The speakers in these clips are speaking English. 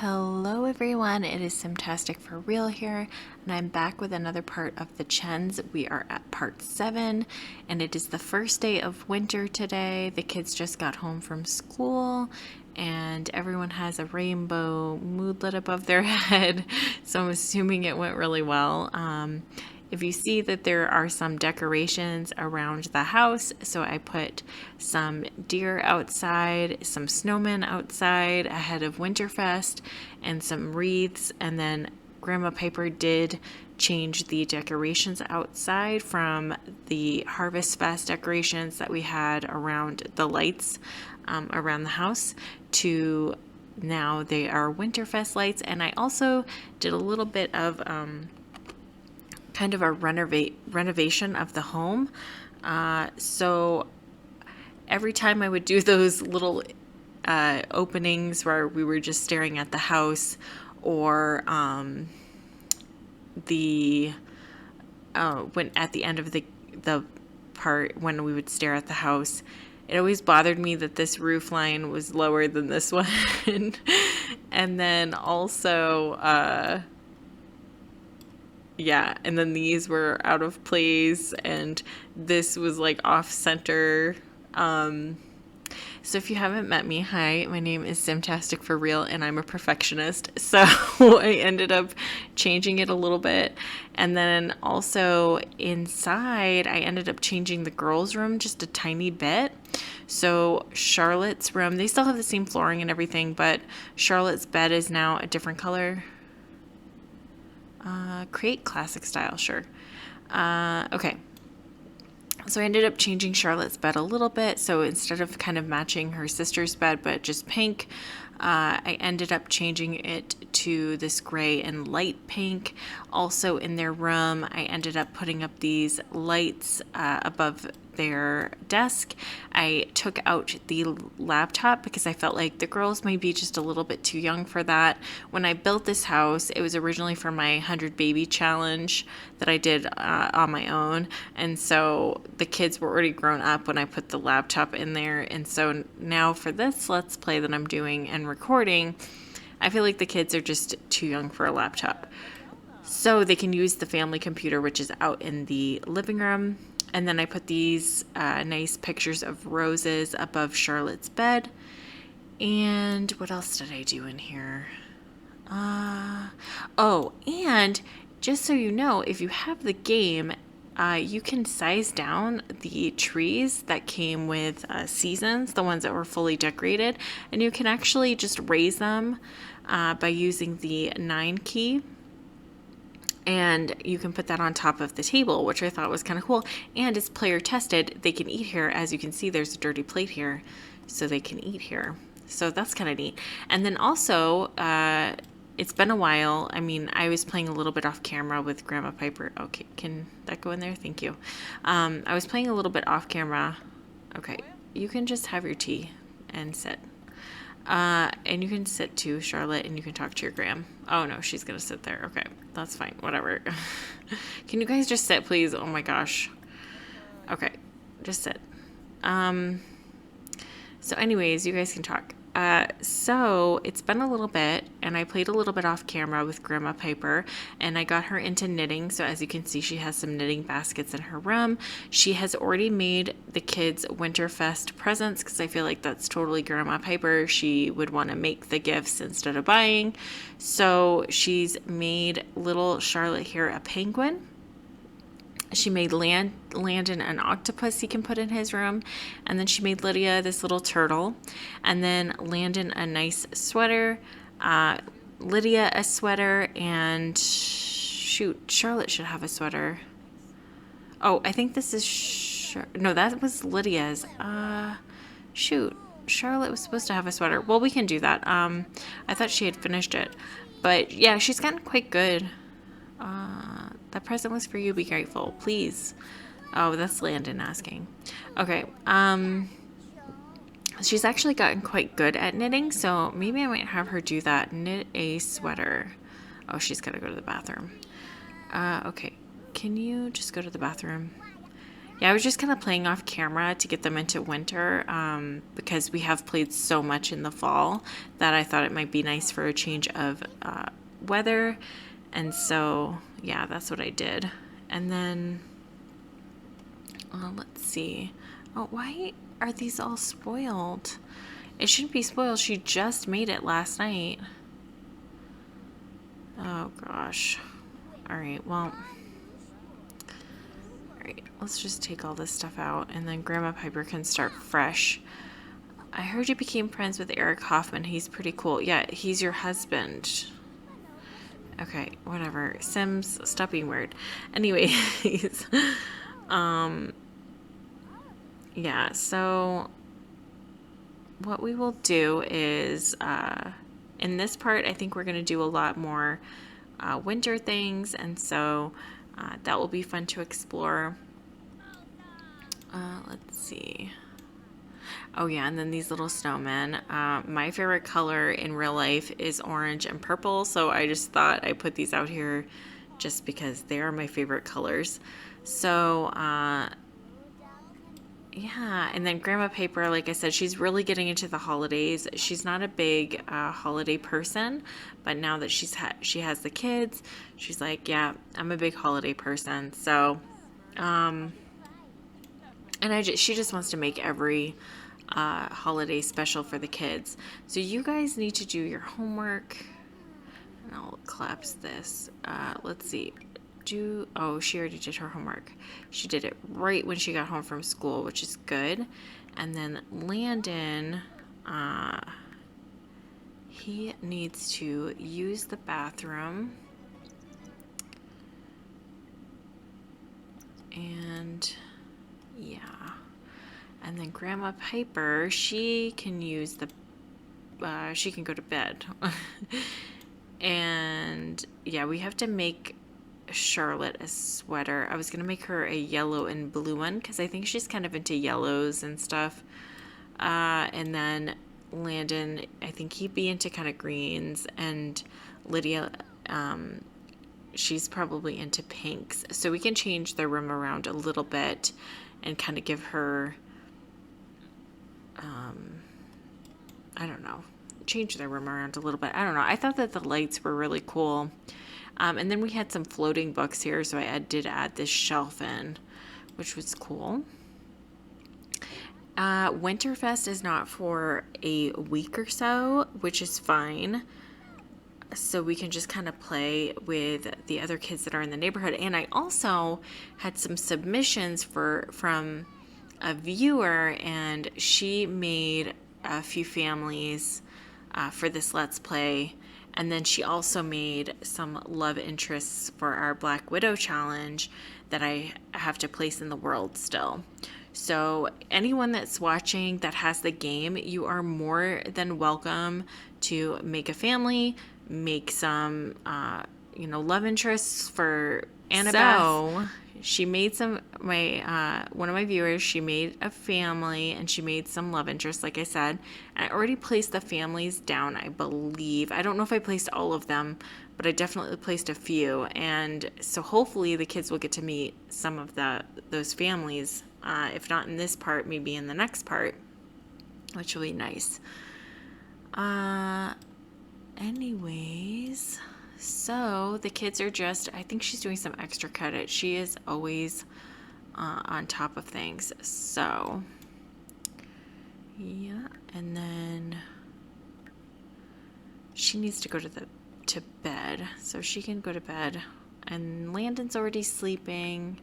Hello everyone, it is Simtastic for Real here, and I'm back with another part of the Chens. We are at part 7, and it is the first day of winter today. The kids just got home from school, and everyone has a rainbow moodlet above their head, so I'm assuming it went really well. If you see that there are some decorations around the house, so I put some deer outside, some snowmen outside ahead of Winterfest, and some wreaths, and then Grandma Piper did change the decorations outside from the Harvest Fest decorations that we had around the lights around the house to now they are Winterfest lights. And I also did a little bit of kind of a renovation of the home. So every time I would do those little openings where we were just staring at the house, or when at the end of the part when we would stare at the house, it always bothered me that this roof line was lower than this one. And then also yeah, and then these were out of place, and this was like off center. So if you haven't met me, hi, my name is Simtastic for Real, and I'm a perfectionist. So I ended up changing it a little bit. And then also inside, I ended up changing the girls' room just a tiny bit. So Charlotte's room, they still have the same flooring and everything, but Charlotte's bed is now a different color. Create classic style, sure. Okay. So I ended up changing Charlotte's bed a little bit. So instead of kind of matching her sister's bed, but just pink, I ended up changing it to this gray and light pink. Also in their room, I ended up putting up these lights above their desk. I took out the laptop because I felt like the girls may be just a little bit too young for that. When I built this house, it was originally for my 100 baby challenge that I did on my own. And so the kids were already grown up when I put the laptop in there. And so now for this Let's Play that I'm doing and recording, I feel like the kids are just too young for a laptop. So they can use the family computer, which is out in the living room. And then I put these nice pictures of roses above Charlotte's bed. And what else did I do in here? Oh, and just so you know, if you have the game, you can size down the trees that came with seasons, the ones that were fully decorated. And you can actually just raise them by using the 9 key. And you can put that on top of the table, which I thought was kind of cool. And it's player tested. They can eat here. As you can see, there's a dirty plate here, so they can eat here. So that's kind of neat. And then also, it's been a while. I mean, I was playing a little bit off camera with Grandma Piper. Okay, can that go in there? Thank you. I was playing a little bit off camera. Okay, you can just have your tea and sit. And you can sit too, Charlotte, and you can talk to your Gram. Oh no, she's gonna sit there. Okay, that's fine. Whatever. Can you guys just sit, please? Oh my gosh. Okay, just sit. So anyways, you guys can talk. So it's been a little bit, and I played a little bit off camera with Grandma Piper, and I got her into knitting. So as you can see, she has some knitting baskets in her room. She has already made the kids Winterfest presents because I feel like that's totally Grandma Piper. She would want to make the gifts instead of buying. So she's made little Charlotte here a penguin. She made Landon an octopus he can put in his room. And then she made Lydia this little turtle. And then Landon a nice sweater. Lydia a sweater. And shoot, Charlotte should have a sweater. Oh, I think this is... no, that was Lydia's. Shoot, Charlotte was supposed to have a sweater. Well, we can do that. I thought she had finished it. But yeah, she's gotten quite good. That present was for you. Be grateful, please. Oh, that's Landon asking. Okay. She's actually gotten quite good at knitting, so maybe I might have her do that. Knit a sweater. Oh, she's got to go to the bathroom. Okay. Can you just go to the bathroom? Yeah, I was just kind of playing off camera to get them into winter because we have played so much in the fall that I thought it might be nice for a change of weather. And so, yeah, that's what I did. And then, let's see. Oh, why are these all spoiled? It shouldn't be spoiled. She just made it last night. Oh, gosh. All right, well... Alright, let's just take all this stuff out and then Grandma Piper can start fresh. I heard you became friends with Eric Hoffman. He's pretty cool. Yeah, he's your husband. Okay, whatever. Sims, stop being weird. Anyways, yeah, so what we will do is, in this part, I think we're going to do a lot more winter things, and so that will be fun to explore. Let's see. Oh yeah, and then these little snowmen. My favorite color in real life is orange and purple, so I just thought I put these out here just because they are my favorite colors. So, yeah, and then Grandma Paper, like I said, she's really getting into the holidays. She's not a big holiday person, but now that she has the kids, she's like, yeah, I'm a big holiday person. So, and she just wants to make every holiday special for the kids. So you guys need to do your homework. And I'll collapse this. Let's see. Oh, she already did her homework. She did it right when she got home from school, which is good. And then Landon, he needs to use the bathroom. And yeah. And then Grandma Piper, she can use she can go to bed. And yeah, we have to make Charlotte a sweater. I was going to make her a yellow and blue one because I think she's kind of into yellows and stuff. And then Landon, I think he'd be into kind of greens. And Lydia, she's probably into pinks. So we can change their room around a little bit and kind of give her, I don't know, change their room around a little bit. I don't know. I thought that the lights were really cool. And then we had some floating books here, so I did add this shelf in, which was cool. Winterfest is not for a week or so, which is fine. So we can just kind of play with the other kids that are in the neighborhood. And I also had some submissions from a viewer, and she made a few families for this Let's Play. And then she also made some love interests for our Black Widow challenge that I have to place in the world still. So anyone that's watching that has the game, you are more than welcome to make a family, make some, love interests for Annabeth. So she made one of my viewers, she made a family and she made some love interests, like I said. And I already placed the families down, I believe. I don't know if I placed all of them, but I definitely placed a few. And so hopefully the kids will get to meet some of those families. If not in this part, maybe in the next part, which will be nice. Anyways, so the kids are I think she's doing some extra credit. She is always on top of things. So, yeah, and then she needs to go to bed, so she can go to bed. And Landon's already sleeping.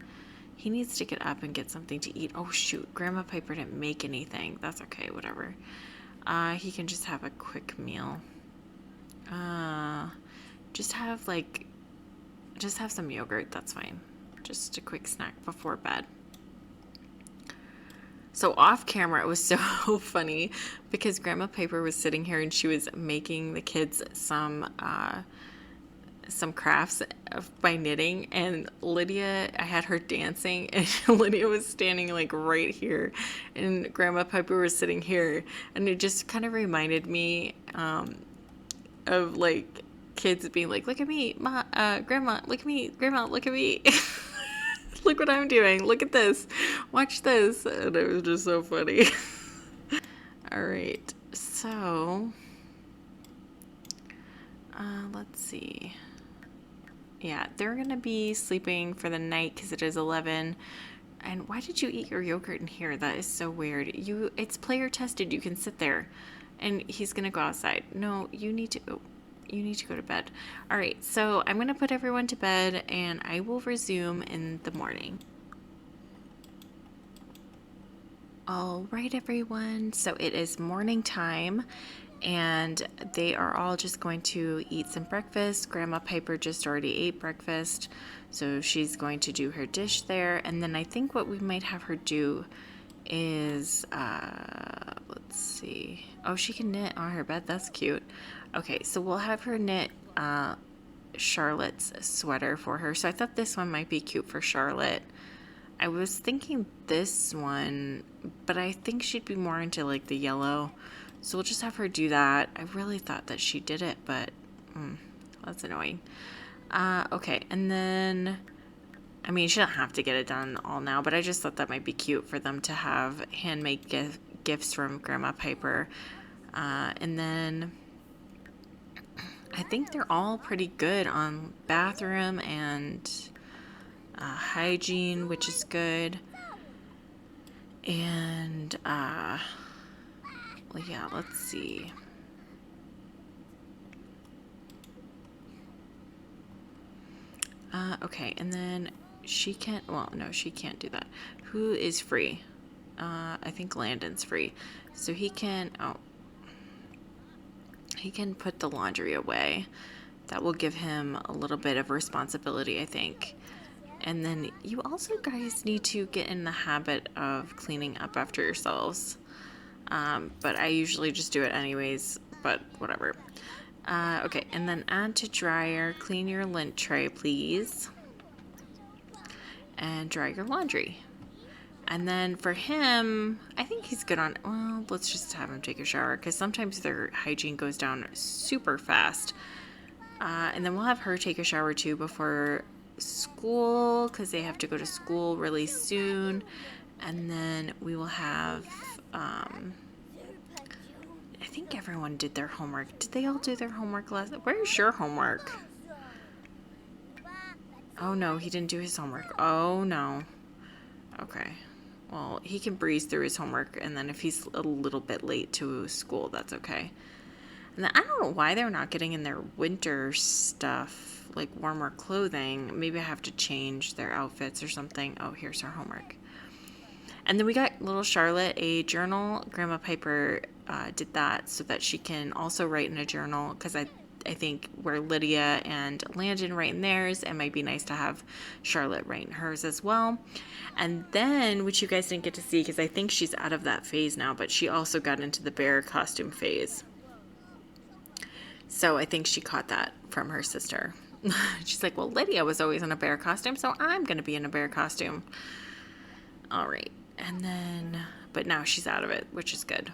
He needs to get up and get something to eat. Oh, shoot. Grandma Piper didn't make anything. That's okay. Whatever. He can just have a quick meal. Just have some yogurt. That's fine. Just a quick snack before bed. So off camera, it was so funny because Grandma Piper was sitting here and she was making the kids some crafts by knitting, and Lydia, I had her dancing, and Lydia was standing like right here, and Grandma Piper was sitting here, and it just kind of reminded me of like kids being like, look at me, Grandma, look at me, Grandma, look at me. Look what I'm doing. Look at this. Watch this. And it was just so funny. All right. So, let's see. Yeah, they're going to be sleeping for the night because it is 11. And why did you eat your yogurt in here? That is so weird. It's player tested. You can sit there. And he's going to go outside. No, you need to go to bed. All right, so I'm going to put everyone to bed and I will resume in the morning. All right, everyone. So it is morning time and they are all just going to eat some breakfast. Grandma Piper just already ate breakfast, so she's going to do her dish there. And then I think what we might have her do is, let's see. Oh, she can knit on her bed. That's cute. Okay, so we'll have her knit Charlotte's sweater for her. So I thought this one might be cute for Charlotte. I was thinking this one, but I think she'd be more into like the yellow. So we'll just have her do that. I really thought that she did it, but that's annoying. Okay, and then, I mean, she doesn't have to get it done all now, but I just thought that might be cute for them to have handmade gifts from Grandma Piper. And then I think they're all pretty good on bathroom and hygiene, which is good. And, well, yeah, let's see. Okay, and then she can't, well, no, she can't do that. Who is free? I think Landon's free. So he can put the laundry away. That will give him a little bit of responsibility, I think. And then you also guys need to get in the habit of cleaning up after yourselves. But I usually just do it anyways, but whatever. Okay, and then add to dryer. Clean your lint tray, please. And dry your laundry. And then for him, I think he's good on, well, let's just have him take a shower because sometimes their hygiene goes down super fast. And then we'll have her take a shower too before school because they have to go to school really soon. And then we will have, I think everyone did their homework. Did they all do their homework last? Where's your homework? Oh no, he didn't do his homework. Oh no. Okay. Well, he can breeze through his homework, and then if he's a little bit late to school, that's okay. And then I don't know why they're not getting in their winter stuff, like warmer clothing. Maybe I have to change their outfits or something. Oh, here's our homework. And then we got little Charlotte a journal. Grandma Piper did that so that she can also write in a journal, because I think where Lydia and Landon write in theirs, it might be nice to have Charlotte write in hers as well. And then, which you guys didn't get to see because I think she's out of that phase now, but she also got into the bear costume phase. So I think she caught that from her sister. She's like, well, Lydia was always in a bear costume, so I'm going to be in a bear costume. All right. And then, but now she's out of it, which is good.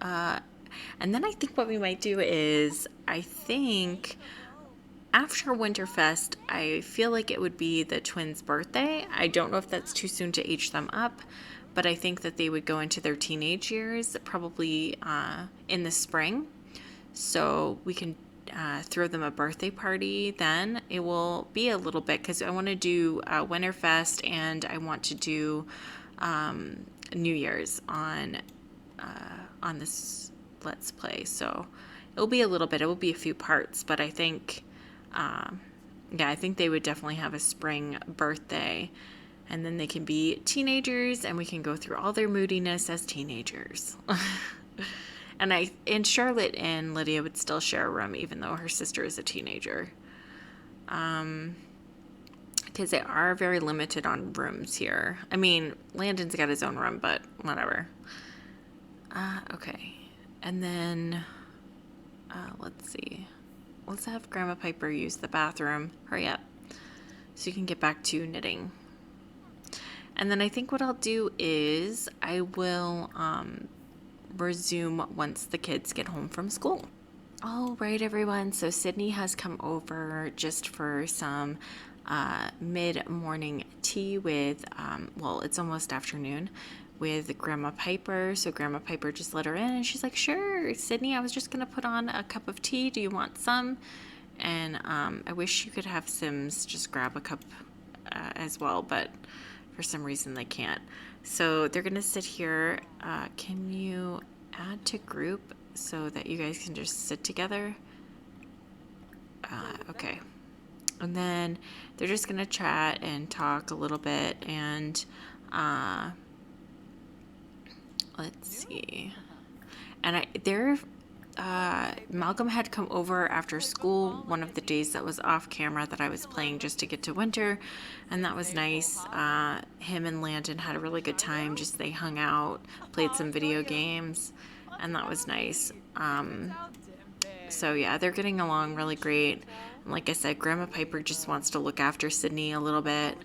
And then I think what we might do is, I think after Winterfest, I feel like it would be the twins' birthday. I don't know if that's too soon to age them up, but I think that they would go into their teenage years probably in the spring. So we can throw them a birthday party then. It will be a little bit because I want to do Winterfest and I want to do New Year's on this Let's Play. So it'll be a little bit. It will be a few parts, but I think, I think they would definitely have a spring birthday, and then they can be teenagers, and we can go through all their moodiness as teenagers. And Charlotte and Lydia would still share a room, even though her sister is a teenager. Because they are very limited on rooms here. I mean, Landon's got his own room, but whatever. Okay. And then, let's see. Let's have Grandma Piper use the bathroom. Hurry up. So you can get back to knitting. And then I think what I'll do is I will resume once the kids get home from school. All right, everyone. So Sydney has come over just for some mid-morning tea with, well, it's almost afternoon, with Grandma Piper. So Grandma Piper just let her in and she's like, sure, Sydney, I was just going to put on a cup of tea. Do you want some? And I wish you could have Sims just grab a cup as well, but for some reason they can't. So they're going to sit here. Can you add to group so that you guys can just sit together? Okay. And then they're just going to chat and talk a little bit. And let's see. And Malcolm had come over after school one of the days that was off camera that I was playing just to get to winter, and that was nice. Him and Landon had a really good time. Just they hung out, played some video games, and that was nice. So yeah, they're getting along really great. And like I said, Grandma Piper just wants to look after Sydney a little bit,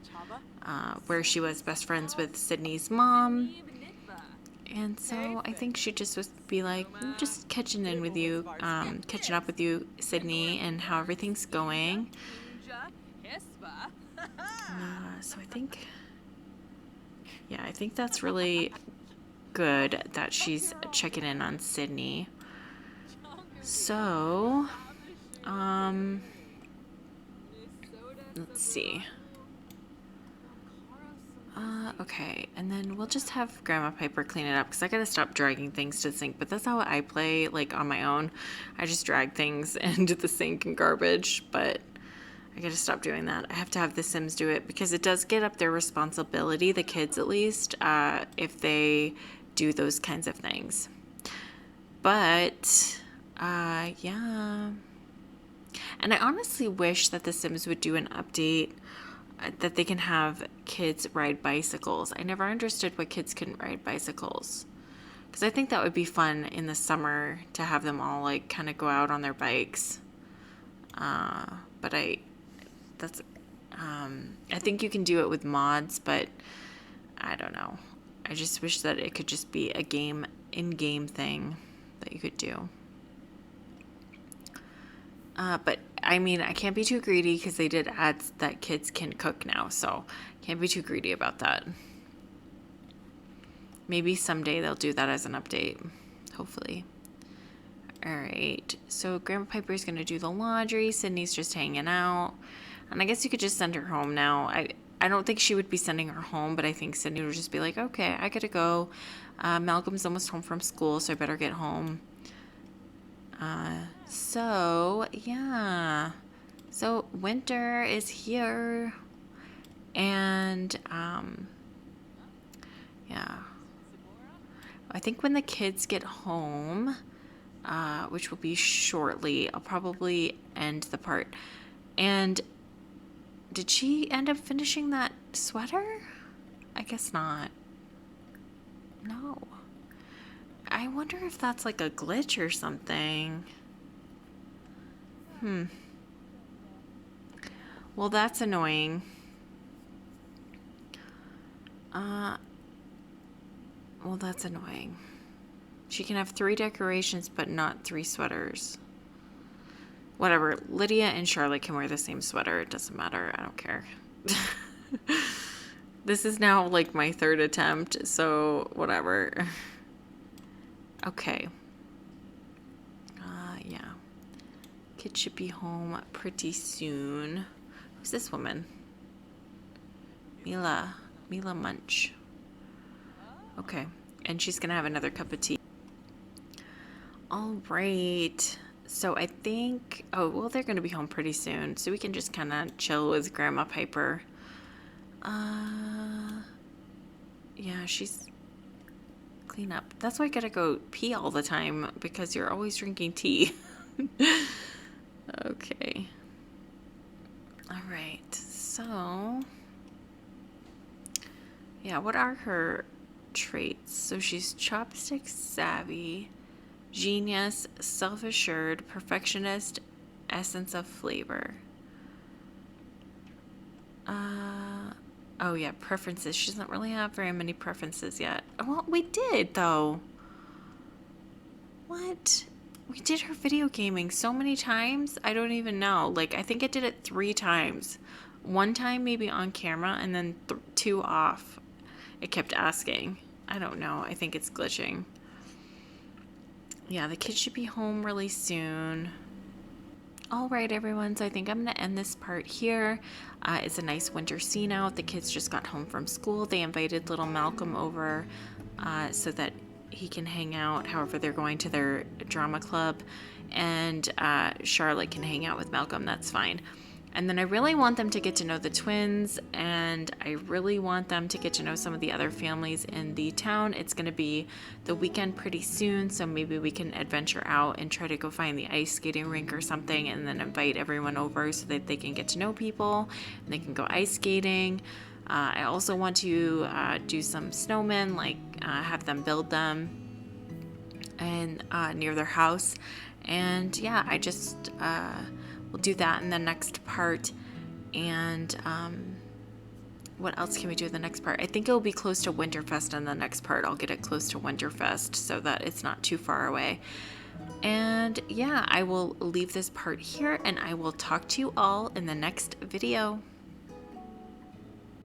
where she was best friends with Sydney's mom. And so I think she just would be like, just catching up with you, Sydney, and how everything's going. So I think that's really good that she's checking in on Sydney. So, let's see. Okay, and then we'll just have Grandma Piper clean it up because I gotta stop dragging things to the sink. But that's how I play, like on my own. I just drag things into the sink and garbage, but I gotta stop doing that. I have to have the Sims do it because it does get up their responsibility, the kids at least, if they do those kinds of things. But, yeah. And I honestly wish that the Sims would do an update that they can have kids ride bicycles. I never understood why kids couldn't ride bicycles, because I think that would be fun in the summer to have them all like kind of go out on their bikes. But I think you can do it with mods, but I don't know. I just wish that it could just be a in-game thing that you could do. But I mean, I can't be too greedy because they did add that kids can cook now, so can't be too greedy about that. Maybe someday they'll do that as an update, hopefully. All right, so Grandma Piper's going to do the laundry. Sydney's just hanging out, and I guess you could just send her home now. I don't think she would be sending her home, but I think Sydney would just be like, okay, I gotta go. Malcolm's almost home from school, so I better get home. So yeah, so winter is here, and yeah, I think when the kids get home, which will be shortly, I'll probably end the part. And did she end up finishing that sweater? I guess not. No. I wonder if that's like a glitch or something. Well, that's annoying. Well, that's annoying. She can have 3 decorations, but not 3 sweaters. Whatever. Lydia and Charlotte can wear the same sweater. It doesn't matter. I don't care. This is now like my 3rd attempt, so whatever. Okay. Yeah. Kid should be home pretty soon. Who's this woman? Mila Munch. Okay. And she's gonna have another cup of tea. All right. So I think, oh, well, they're gonna be home pretty soon, so we can just kind of chill with Grandma Piper. Yeah, she's clean up. That's why I gotta go pee all the time, because you're always drinking tea. Okay. All right. So, yeah, what are her traits? So she's chopstick savvy, genius, self-assured, perfectionist, essence of flavor. Oh yeah, preferences. She doesn't really have very many preferences yet. Well, we did though. What? We did her video gaming so many times. I don't even know. Like, I think I did it 3 times. one time maybe on camera and then 2 off. It kept asking. I don't know. I think it's glitching. Yeah, the kids should be home really soon. All right, everyone. So I think I'm going to end this part here. It's a nice winter scene out. The kids just got home from school. They invited little Malcolm over so that he can hang out. However, they're going to their drama club, and Charlotte can hang out with Malcolm. That's fine. And then I really want them to get to know the twins, and I really want them to get to know some of the other families in the town. It's going to be the weekend pretty soon, so maybe we can adventure out and try to go find the ice skating rink or something, and then invite everyone over so that they can get to know people and they can go ice skating. I also want to do some snowmen, like have them build them and near their house. And yeah, I just we'll do that in the next part. And what else can we do in the next part? I think it'll be close to Winterfest in the next part. I'll get it close to Winterfest so that it's not too far away. And yeah, I will leave this part here, and I will talk to you all in the next video.